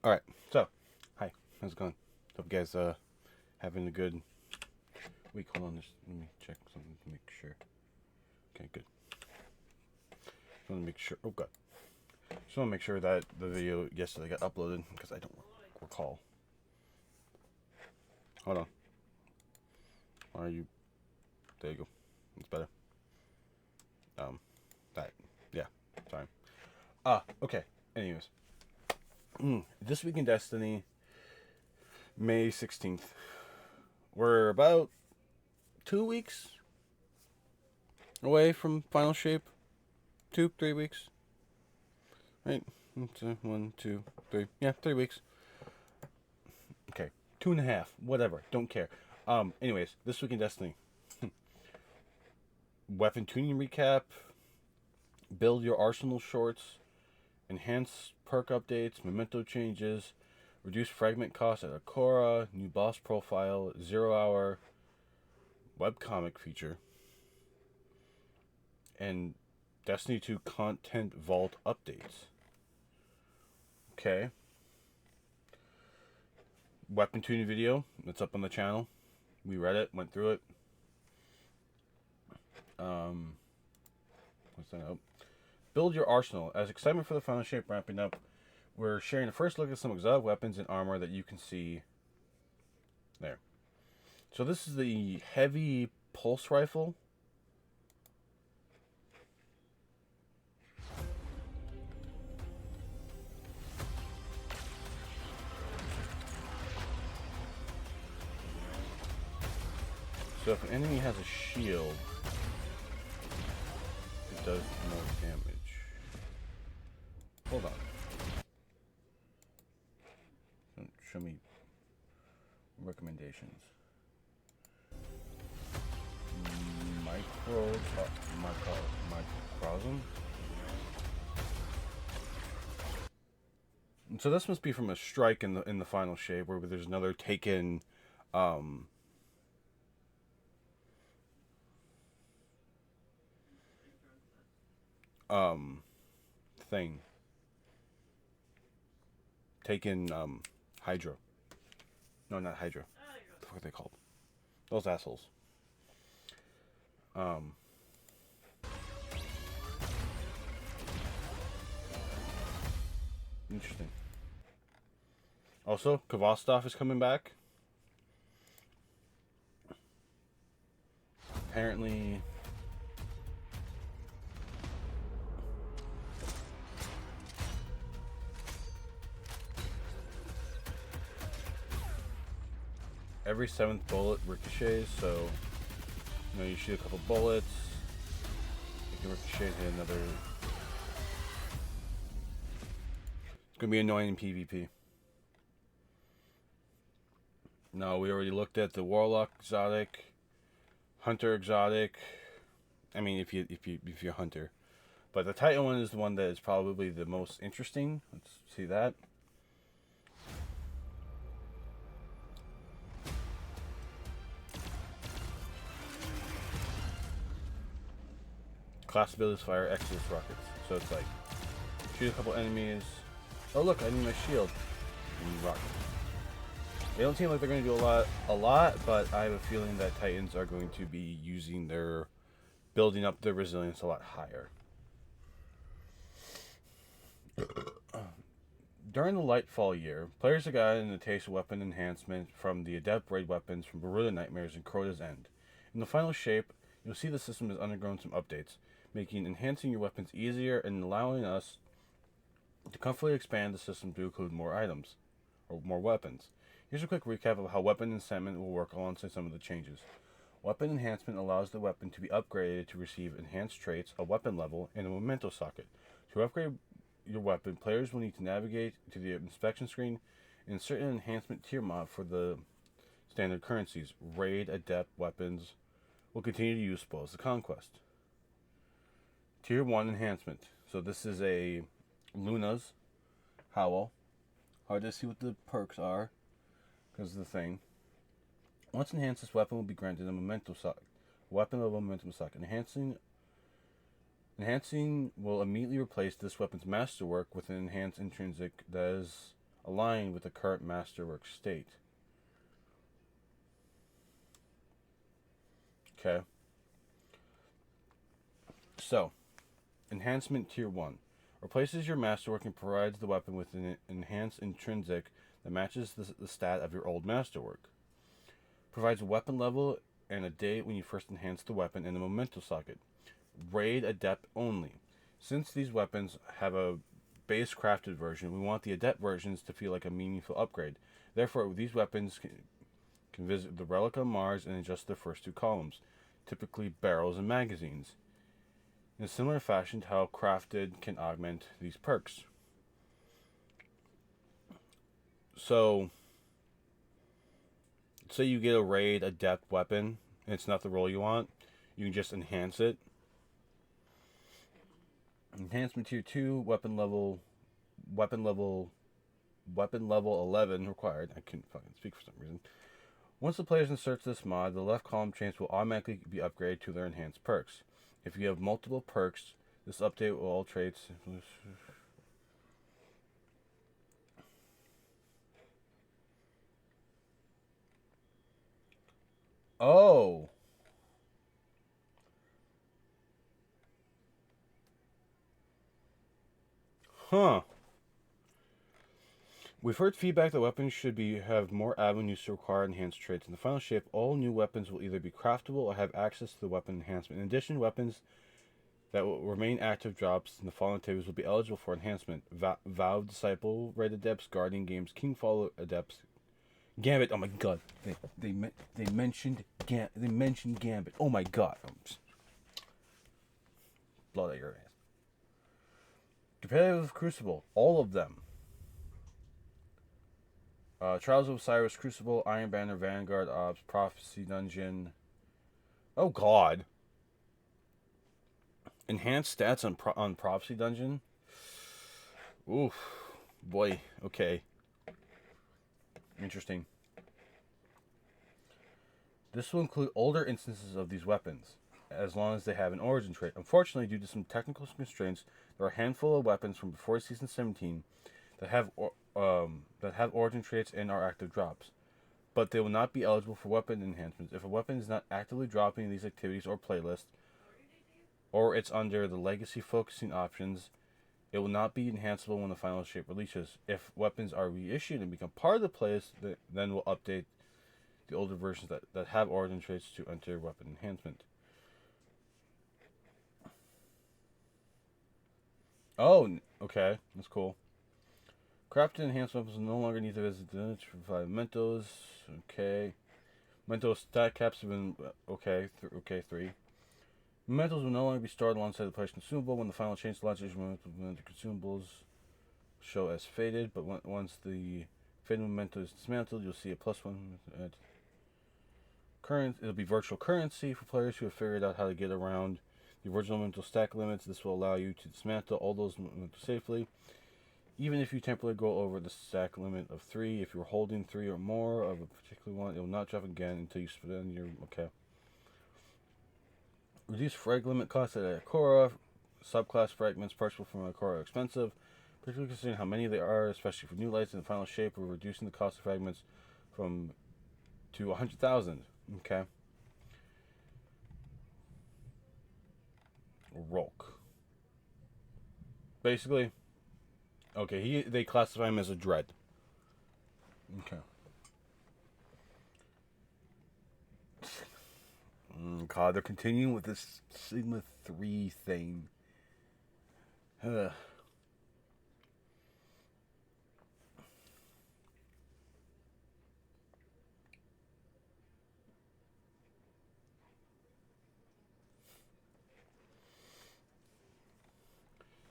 All right. So, hi. How's it going? Hope you guys having a good week. Hold on, just let me check something to make sure. Okay, good. Just want to make sure. Oh God. Just want to make sure that the video yesterday got uploaded because I don't recall. Hold on. Why are you? There you go. It's better. Um, that. Yeah. Sorry. Okay. Anyways, this week in Destiny, May 16th. We're about 2 weeks away from final shape. 2, 3 weeks. Right? So 1, 2, 3. Yeah, 3 weeks. Okay. 2.5. Whatever. Don't care. Anyways, this week in Destiny. Weapon tuning recap. Build your arsenal shorts. Enhance perk updates. Memento changes. Reduce fragment cost at Akora. New boss profile. 0 hour webcomic feature. And Destiny 2 content vault updates. Okay. Weapon tuning video. It's up on the channel. We read it, went through it. What's that? Oh. Build your arsenal. As excitement for the final shape ramping up, we're sharing a first look at some exotic weapons and armor that you can see there. So this is the heavy pulse rifle. So if an enemy has a shield, it does more damage. Hold on. Don't show me recommendations. Microcosm. So this must be from a strike in the final shape where there's another taken thing. Taken Hydra. No, not Hydra. What the fuck are they called? Those assholes. Interesting. Also, Kvostov is coming back. Apparently, every 7th bullet ricochets, so you shoot a couple bullets, you can ricochet hit another. It's gonna be annoying in PvP. No, we already looked at the Warlock exotic, Hunter exotic. I mean, if you're Hunter, but the Titan one is the one that is probably the most interesting. Let's see that. Class abilities fire Exodus rockets. So it's like shoot a couple enemies. Oh look, I need my shield. And rocket. They don't seem like they're going to do a lot, but I have a feeling that Titans are going to be using their building up their resilience a lot higher. During the Lightfall year, players have gotten a taste of weapon enhancement from the Adept Raid weapons from Baruda Nightmares and Crota's End. In the final shape, you'll see the system has undergone some updates, making enhancing your weapons easier and allowing us to comfortably expand the system to include more items, or more weapons. Here's a quick recap of how weapon enhancement will work alongside some of the changes. Weapon enhancement allows the weapon to be upgraded to receive enhanced traits, a weapon level, and a memento socket. To upgrade your weapon, players will need to navigate to the inspection screen and insert an enhancement tier mod for the standard currencies. Raid, adept weapons will continue to use Spoils of Conquest. Tier 1 enhancement. So this is a Luna's Howl. Hard to see what the perks are because of the thing. Once enhanced, this weapon will be granted a memento socket. Weapon level momentum socket. Enhancing will immediately replace this weapon's masterwork with an enhanced intrinsic that is aligned with the current masterwork state. Okay. So, Enhancement Tier 1 replaces your masterwork and provides the weapon with an enhanced intrinsic that matches the stat of your old masterwork. Provides a weapon level and a date when you first enhance the weapon in the memento socket. Raid Adept only. Since these weapons have a base crafted version, we want the Adept versions to feel like a meaningful upgrade. Therefore, these weapons can visit the Relic on Mars and adjust the first two columns, typically barrels and magazines. In a similar fashion to how crafted can augment these perks. So, say you get a Raid Adept weapon, and it's not the role you want, you can just enhance it. Enhancement Tier 2, weapon level 11 required. I couldn't fucking speak for some reason. Once the players insert this mod, the left column chains will automatically be upgraded to their enhanced perks. If you have multiple perks, this update will all traits. Oh. Huh. We've heard feedback that weapons should have more avenues to acquire enhanced traits. In the final shape, all new weapons will either be craftable or have access to the weapon enhancement. In addition, weapons that will remain active drops in the following tables will be eligible for enhancement. Vow Disciple, Raid Adepts, Guardian Games, King Follow Adepts, Gambit. Oh my god, they mentioned Gambit. Oh my god, blood at your ass. Competitive Crucible, all of them. Trials of Osiris, Crucible, Iron Banner, Vanguard, Ops, Prophecy Dungeon. Oh god. Enhanced stats on Prophecy Dungeon. Oof, boy. Okay. Interesting. This will include older instances of these weapons, as long as they have an origin trait. Unfortunately, due to some technical constraints, there are a handful of weapons from before Season 17 that have origin traits and are active drops, but they will not be eligible for weapon enhancements. If a weapon is not actively dropping in these activities or playlists, or it's under the legacy focusing options, it will not be enhanceable when the final shape releases. If weapons are reissued and become part of the playlist, then we'll update the older versions that have origin traits to enter weapon enhancement. Oh, okay. That's cool. Crafted enhanced weapons will no longer need to visit the village to provide mementos. Okay. Memento stat caps have been... Okay, 3. Mementos will no longer be stored alongside the player's consumable. When the final change launches, memento consumables show as faded, but once the faded memento is dismantled, you'll see a +1 at it'll be virtual currency for players who have figured out how to get around the original memento stack limits. This will allow you to dismantle all those mementos safely, even if you temporarily go over the stack limit of 3. If you're holding 3 or more of a particular one, it will not drop again until you spend your... Okay. Reduce frag limit costs at Ikora. Subclass fragments purchasable from Ikora are expensive, particularly considering how many there are, especially for new lights in the final shape. We're reducing the cost of fragments to 100,000. Okay. Rolk. Basically, okay, they classify him as a dread. Okay. God, they're continuing with this Sigma 3 thing. Ugh.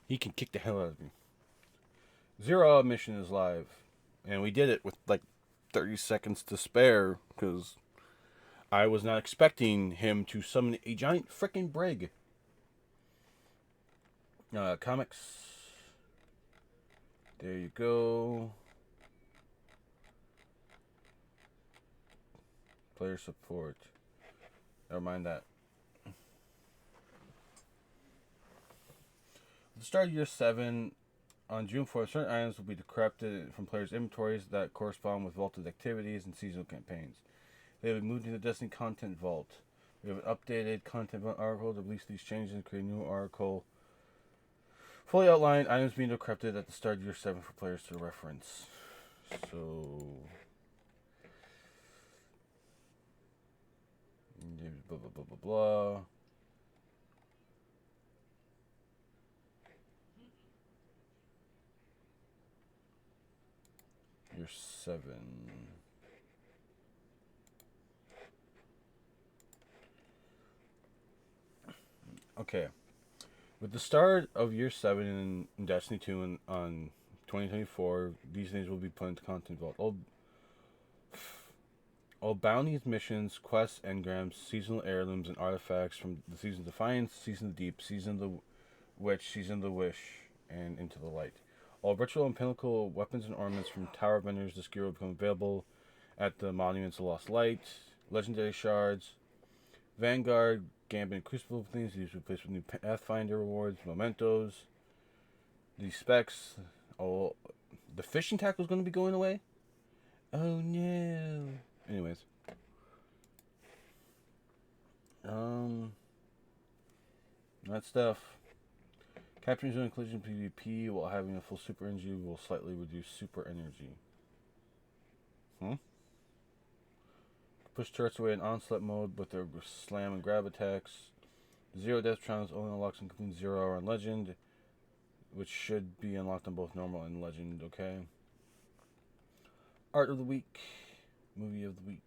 He can kick the hell out of me. Zero Hour mission is live. And we did it with like 30 seconds to spare because I was not expecting him to summon a giant frickin' brig. Comics. There you go. Player support. Never mind that. At the start of year 7, On June 4th, certain items will be decrypted from players' inventories that correspond with vaulted activities and seasonal campaigns. They will be moved into the Destiny Content Vault. We have an updated Content Vault article to release these changes and create a new article. Fully outlined, items being decrypted at the start of year 7 for players to reference. So... blah, blah, blah, blah, blah. Year 7. Okay. With the start of year 7 in Destiny 2 on 2024, these things will be put into Content Vault. All bounties, missions, quests, engrams, seasonal heirlooms, and artifacts from the Season of Defiance, Season of the Deep, Season of the Witch, Season of the Wish, and Into the Light. All ritual and pinnacle weapons and ornaments from Tower Vendors this gear will become available at the Monuments of Lost Light. Legendary shards, Vanguard, Gambit, and Crucible things. These will be replaced with new Pathfinder rewards, mementos. These specs. Oh, the fishing tackle is going to be going away? Oh no. Anyways. That stuff. Capturing zone collision PvP while having a full super energy will slightly reduce super energy. Push turrets away in onslaught mode with their slam and grab attacks. Zero death trials only unlocks in complete 0 hour on legend, which should be unlocked on both normal and legend, okay? Art of the week. Movie of the week.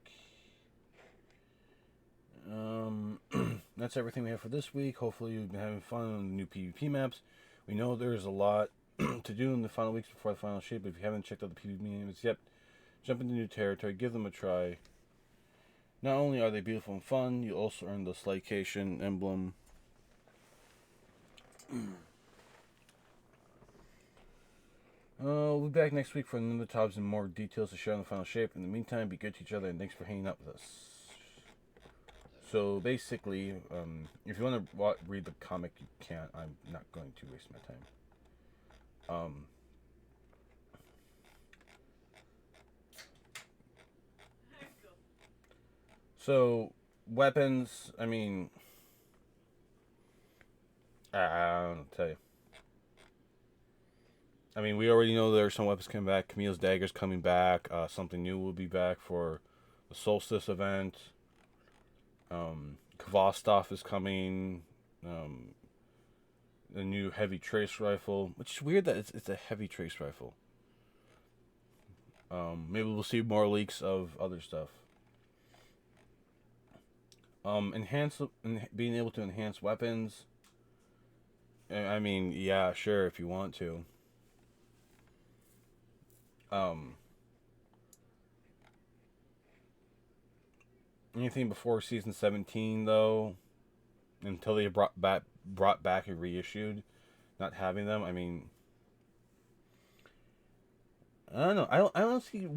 That's everything we have for this week. Hopefully you've been having fun on the new PvP maps. We know there's a lot to do in the final weeks before the final shape, but if you haven't checked out the PvP maps yet, jump into new territory, give them a try. Not only are they beautiful and fun, you also earn the Slaycation emblem. We'll be back next week for another tops and more details to share on the final shape. In the meantime, be good to each other, and thanks for hanging out with us. So basically, if you want to read the comic, you can. I'm not going to waste my time. So weapons. I mean, I don't tell you. I mean, we already know there are some weapons coming back. Camille's Dagger's coming back. Something new will be back for the Solstice event. Kvostov is coming. The new heavy trace rifle, which is weird that it's a heavy trace rifle. Maybe we'll see more leaks of other stuff. Being able to enhance weapons. I mean, yeah, sure, if you want to. Anything before season 17 though, until they brought back and reissued, not having them. I mean, I don't know. I don't see.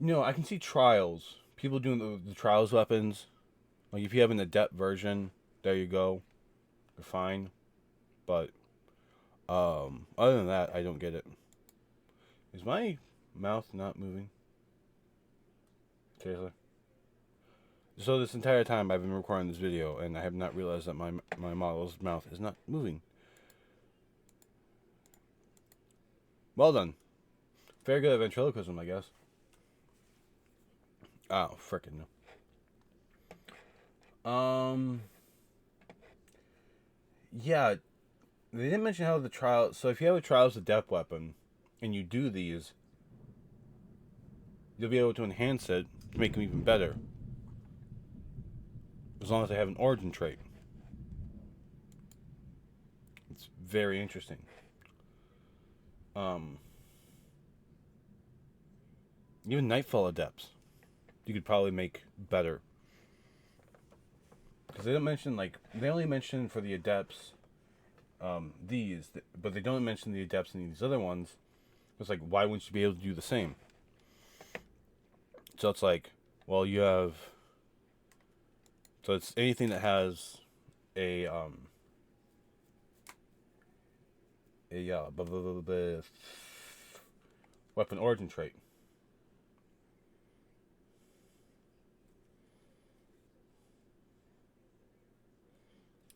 I can see trials. People doing the trials weapons. Like if you have an adept version, there you go. They're fine. But other than that, I don't get it. Is my mouth not moving? Seriously? So this entire time I've been recording this video, and I have not realized that my model's mouth is not moving. Well done. Very good at ventriloquism, I guess. Oh, frickin' no. Yeah, they didn't mention how the trial. So if you have a trials adept weapon, and you do these, you'll be able to enhance it to make them even better. As long as they have an origin trait. It's very interesting. Even Nightfall adepts, you could probably make better. Because they don't mention, they only mention for the adepts, these, but they don't mention the adepts in these other ones. It's like, why wouldn't you be able to do the same? So it's like, well, you have... So it's anything that has a weapon origin trait.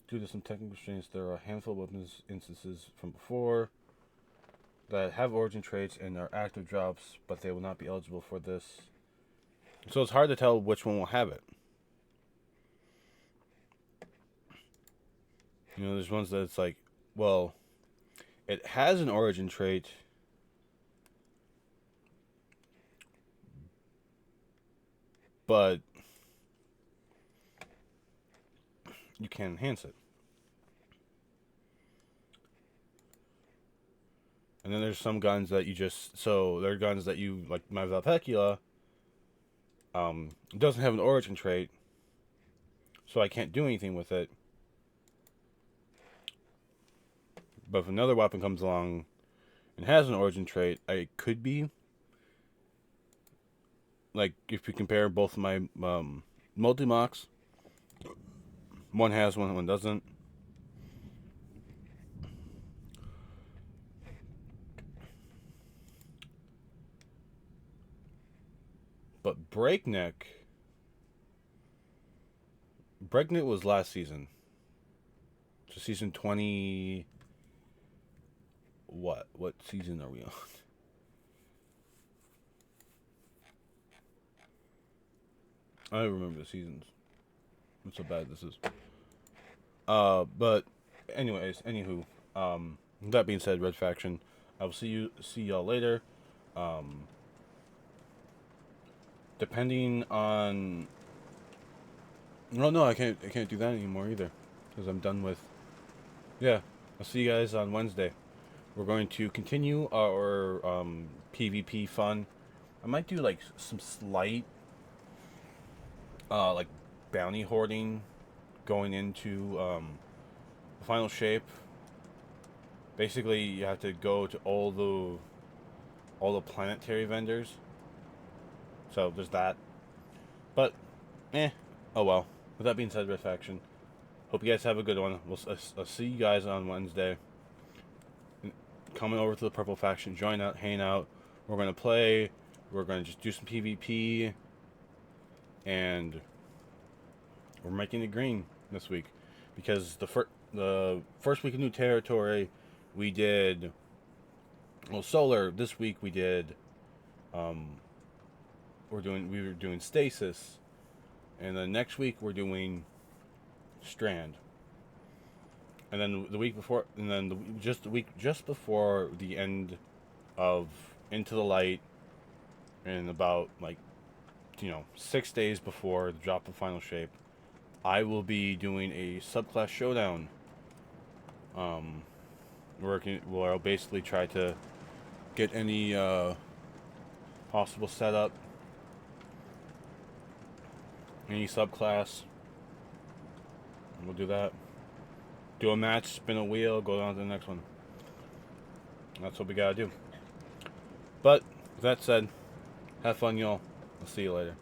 Due to some technical constraints, there are a handful of weapons instances from before that have origin traits and are active drops, but they will not be eligible for this. So it's hard to tell which one will have it. You know, there's ones that it's like, well, it has an origin trait, but you can't enhance it. And then there's some guns that you just, so there are guns that you, like my Valpecula, doesn't have an origin trait, so I can't do anything with it. But if another weapon comes along and has an origin trait, I could be. Like, if you compare both of my multi-mocks, one has one doesn't. But Breakneck was last season. So season 20... What season are we on? I don't remember the seasons. That's how bad this is. But anyways, anywho, that being said, Red Faction, I will see y'all later. Depending on, no, I can't do that anymore either, because I'm done with. Yeah, I'll see you guys on Wednesday. We're going to continue our PvP fun. I might do like some slight like bounty hoarding going into the final shape. Basically, you have to go to all the planetary vendors. So there's that. But oh well. With that being said, Red Faction, hope you guys have a good one. I'll see you guys on Wednesday. Coming over to the Purple Faction, join out, hang out. We're gonna play. We're gonna just do some PvP, and we're making it green this week because the first week of new territory we did solar. This week we did we were doing stasis, and then next week we're doing strand. And then the week before, and then the week just before the end of Into the Light, and about 6 days before the drop of Final Shape, I will be doing a subclass showdown. Where I'll basically try to get any possible setup, any subclass. And we'll do that. Do a match, spin a wheel, go on to the next one. That's what we gotta do. But, with that said, have fun, y'all. I'll see you later.